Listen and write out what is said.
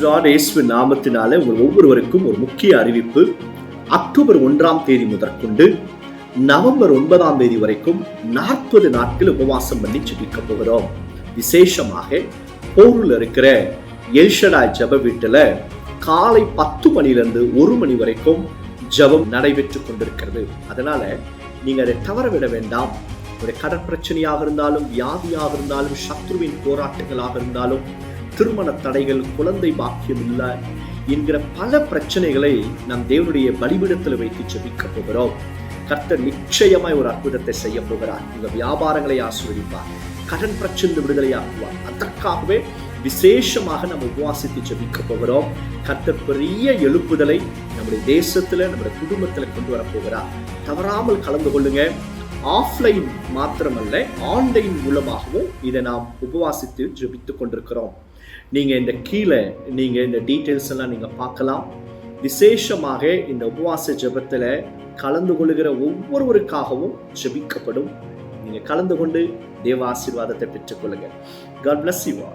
இயேசுவின் நாமத்தினாலே உங்கள் ஒவ்வொருவருக்கும் ஒரு முக்கிய அறிவிப்பு. அக்டோபர் 1 முதற்கொண்டு நவம்பர் 9 வரைக்கும் 40 நாட்கள் உபவாசம் பண்ணி ஜெபிக்க போகிறோம். விசேஷமாக போரூர்ல இருக்கிற எல்ஷடாய் ஜெப வீட்டுல காலை 10 மணிலிருந்து 1 மணி வரைக்கும் ஜெபம் நடைபெற்றுக் கொண்டிருக்கிறது. அதனால நீங்க அதை தவற விட வேண்டாம். ஒரு கடற்பிரச்சனையாக இருந்தாலும், வியாதியாக இருந்தாலும், சத்ருவின் போராட்டங்களாக இருந்தாலும், திருமண தடைகள், குழந்தை பாக்கியம் இல்லை என்கிற பல பிரச்சனைகளை நாம் தேவனுடைய பலிபீடத்தில் வைத்து ஜெபிக்க போகிறோம். கர்த்தர் நிச்சயமாய் ஒரு அற்புதத்தை செய்ய போகிறார். உங்க வியாபாரங்களை ஆசீர்வதிப்பார், கடன் பிரச்சனை விடுதலையாக்குவார். அதற்காகவே விசேஷமாக நம்ம உபவாசித்து ஜெபிக்க போகிறோம். கர்த்தர் பெரிய எழுப்புதலை நம்முடைய தேசத்துல, நம்முடைய குடும்பத்துல கொண்டு வர போகிறார். தவறாமல் கலந்து கொள்ளுங்க. ஆஃப்லைன் மாத்திரமல்ல, ஆன்லைன் மூலமாகவும் இதை நாம் உபவாசித்து ஜெபித்துக் கொண்டிருக்கிறோம். நீங்க இந்த கீழே நீங்க இந்த டீட்டெயில்ஸ் எல்லாம் நீங்க பார்க்கலாம். விசேஷமாக இந்த உபவாச ஜெபத்துல கலந்து கொள்ளுகிற ஒவ்வொருவருக்காகவும் ஜெபிக்கப்படும். நீங்க கலந்து கொண்டு தேவ ஆசீர்வாதத்தை பெற்றுக்கொள்ளுங்க. God bless you all.